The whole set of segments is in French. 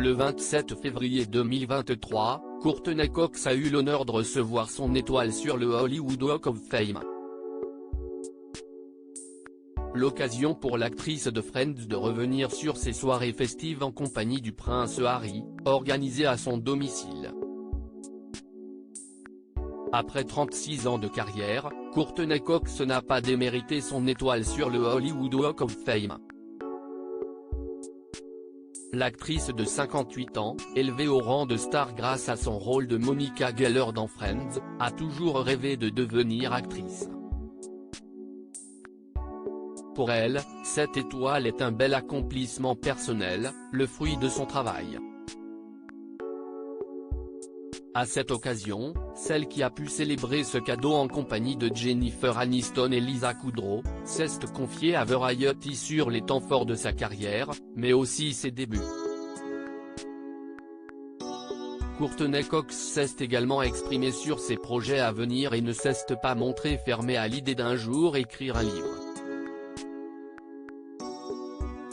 Le 27 février 2023, Courtney Cox a eu l'honneur de recevoir son étoile sur le Hollywood Walk of Fame. L'occasion pour l'actrice de Friends de revenir sur ses soirées festives en compagnie du prince Harry, organisées à son domicile. Après 36 ans de carrière, Courtney Cox n'a pas démérité son étoile sur le Hollywood Walk of Fame. L'actrice de 58 ans, élevée au rang de star grâce à son rôle de Monica Geller dans Friends, a toujours rêvé de devenir actrice. Pour elle, cette étoile est un bel accomplissement personnel, le fruit de son travail. À cette occasion, celle qui a pu célébrer ce cadeau en compagnie de Jennifer Aniston et Lisa Kudrow, s'est confiée à Variety sur les temps forts de sa carrière, mais aussi ses débuts. Courtney Cox s'est également exprimée sur ses projets à venir et ne s'est pas montrée fermée à l'idée d'un jour écrire un livre.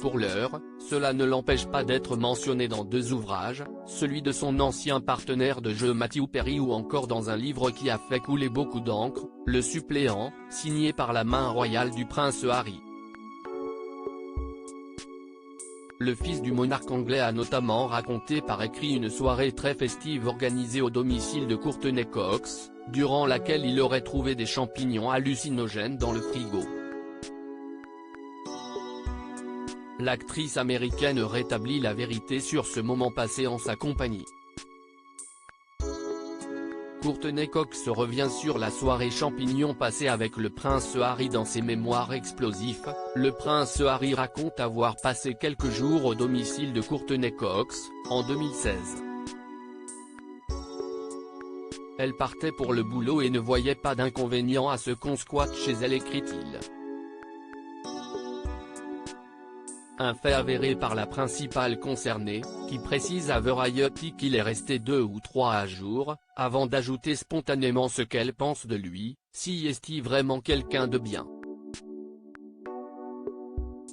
Pour l'heure, cela ne l'empêche pas d'être mentionné dans 2 ouvrages, celui de son ancien partenaire de jeu Matthew Perry ou encore dans un livre qui a fait couler beaucoup d'encre, Le Suppléant, signé par la main royale du prince Harry. Le fils du monarque anglais a notamment raconté par écrit une soirée très festive organisée au domicile de Courtney Cox, durant laquelle il aurait trouvé des champignons hallucinogènes dans le frigo. L'actrice américaine rétablit la vérité sur ce moment passé en sa compagnie. Courtney Cox revient sur la soirée champignons passée avec le prince Harry dans ses mémoires explosifs. Le prince Harry raconte avoir passé quelques jours au domicile de Courtney Cox, en 2016. Elle partait pour le boulot et ne voyait pas d'inconvénient à ce qu'on squatte chez elle, écrit-il. Un fait avéré par la principale concernée, qui précise à Variety qu'il est resté 2 ou 3 jours, avant d'ajouter spontanément ce qu'elle pense de lui, si est-il vraiment quelqu'un de bien.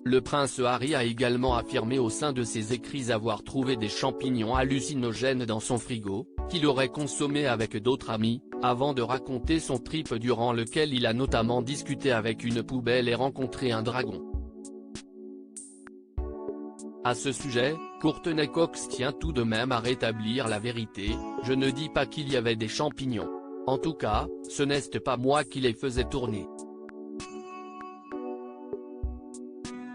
Le prince Harry a également affirmé au sein de ses écrits avoir trouvé des champignons hallucinogènes dans son frigo, qu'il aurait consommé avec d'autres amis, avant de raconter son trip durant lequel il a notamment discuté avec une poubelle et rencontré un dragon. À ce sujet, Courtney Cox tient tout de même à rétablir la vérité, je ne dis pas qu'il y avait des champignons. En tout cas, ce n'est pas moi qui les faisais tourner.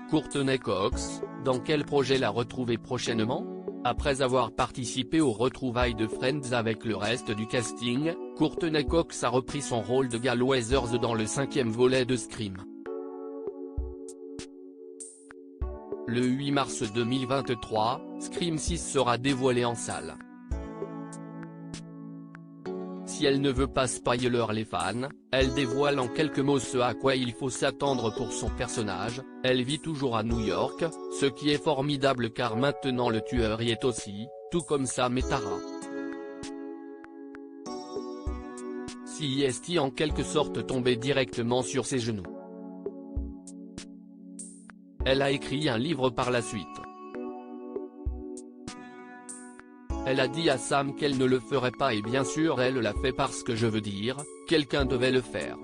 Courtney Cox, dans quel projet la retrouver prochainement? Après avoir participé aux retrouvailles de Friends avec le reste du casting, Courtney Cox a repris son rôle de Gal Weathers dans le 5e volet de Scream. Le 8 mars 2023, Scream 6 sera dévoilé en salle. Si elle ne veut pas spoiler les fans, elle dévoile en quelques mots ce à quoi il faut s'attendre pour son personnage. Elle vit toujours à New York, ce qui est formidable car maintenant le tueur y est aussi, tout comme Sam et Tara. Si est en quelque sorte tombé directement sur ses genoux. Elle a écrit un livre par la suite. Elle a dit à Sam qu'elle ne le ferait pas et bien sûr elle l'a fait parce que je veux dire, quelqu'un devait le faire.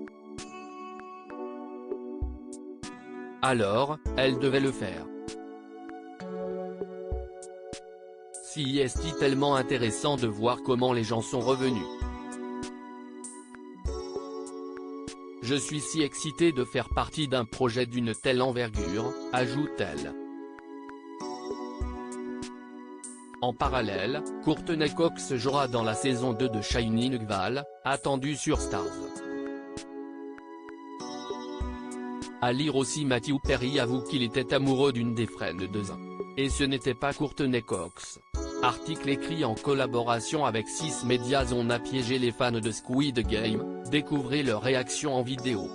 Alors, elle devait le faire. Si est tellement intéressant de voir comment les gens sont revenus. Je suis si excitée de faire partie d'un projet d'une telle envergure, ajoute-t-elle. En parallèle, Courtney Cox jouera dans la saison 2 de Shining Val, attendue sur Starz. À lire aussi, Matthew Perry avoue qu'il était amoureux d'une des Friends de Zayn. Et ce n'était pas Courtney Cox. Article écrit en collaboration avec 6 médias. On a piégé les fans de Squid Game, découvrez leur réaction en vidéo.